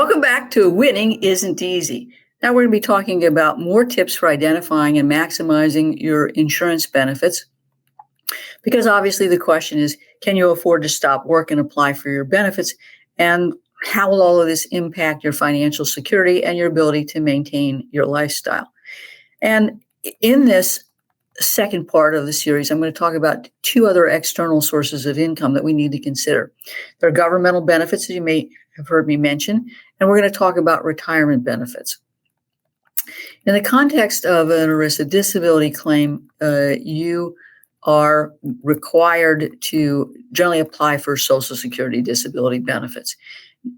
Welcome back to Winning Isn't Easy. Now we're going to be talking about more tips for identifying and maximizing your insurance benefits. Because obviously the question is, can you afford to stop work and apply for your benefits? And how will all of this impact your financial security and your ability to maintain your lifestyle? And in this second part of the series, I'm going to talk about two other external sources of income that we need to consider. There are governmental benefits, as you may have heard me mention, and we're going to talk about retirement benefits. In the context of an ERISA disability claim, you are required to generally apply for Social Security disability benefits.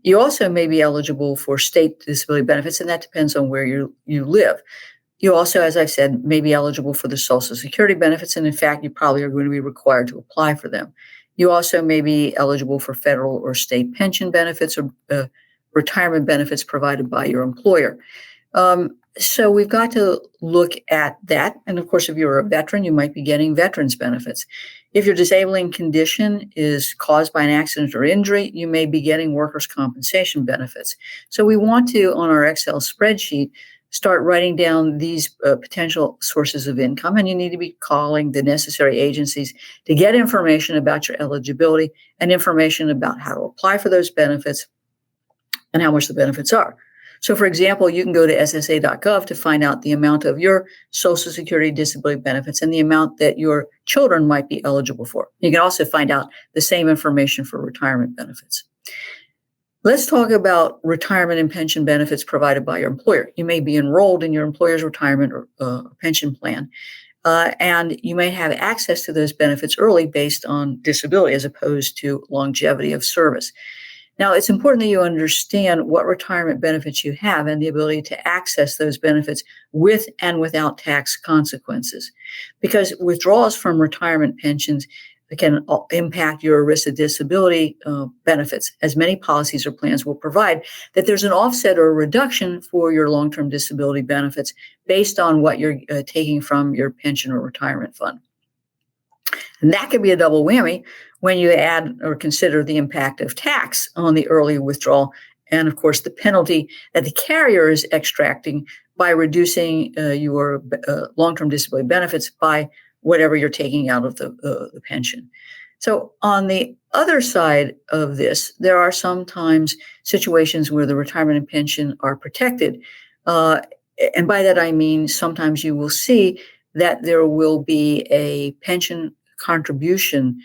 You also may be eligible for state disability benefits, and that depends on where you live. You also, as I've said, may be eligible for the Social Security benefits, and in fact, you probably are going to be required to apply for them. You also may be eligible for federal or state pension benefits or retirement benefits provided by your employer. So we've got to look at that. And of course, if you're a veteran, you might be getting veterans benefits. If your disabling condition is caused by an accident or injury, you may be getting workers' compensation benefits. So we want to, on our Excel spreadsheet, start writing down these potential sources of income, and you need to be calling the necessary agencies to get information about your eligibility and information about how to apply for those benefits and how much the benefits are. So, for example, you can go to ssa.gov to find out the amount of your Social Security disability benefits and the amount that your children might be eligible for. You can also find out the same information for retirement benefits. Let's talk about retirement and pension benefits provided by your employer. You may be enrolled in your employer's retirement or pension plan, and you may have access to those benefits early based on disability as opposed to longevity of service. Now, it's important that you understand what retirement benefits you have and the ability to access those benefits with and without tax consequences, because withdrawals from retirement pensions can impact your ERISA disability benefits, as many policies or plans will provide, that there's an offset or a reduction for your long-term disability benefits based on what you're taking from your pension or retirement fund. And that could be a double whammy when you add or consider the impact of tax on the early withdrawal and, of course, the penalty that the carrier is extracting by reducing your long-term disability benefits by whatever you're taking out of the pension. So on the other side of this, there are sometimes situations where the retirement and pension are protected. And by that, I mean sometimes you will see that there will be a pension contribution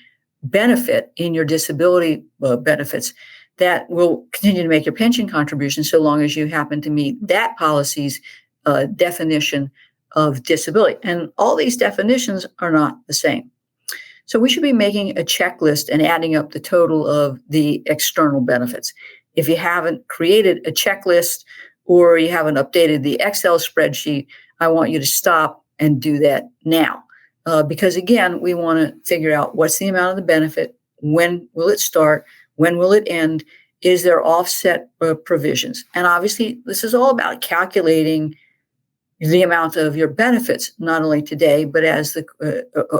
benefit in your disability benefits that will continue to make your pension contribution so long as you happen to meet that policy's definition of disability. And all these definitions are not the same. So we should be making a checklist and adding up the total of the external benefits. If you haven't created a checklist or you haven't updated the Excel spreadsheet, I want you to stop and do that now. Because again, we want to figure out what's the amount of the benefit, when will it start, when will it end, is there offset provisions? And obviously, this is all about calculating the amount of your benefits, not only today, but as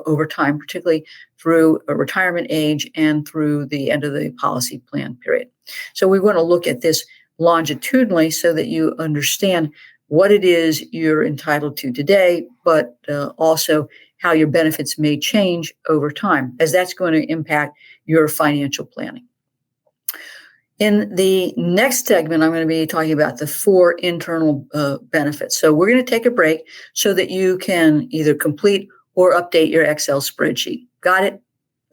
over time, particularly through a retirement age and through the end of the policy plan period. So we want to look at this longitudinally so that you understand what it is you're entitled to today, but also how your benefits may change over time, as that's going to impact your financial planning. In the next segment, I'm going to be talking about the 4 internal benefits. So we're going to take a break so that you can either complete or update your Excel spreadsheet. Got it?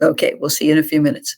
Okay, we'll see you in a few minutes.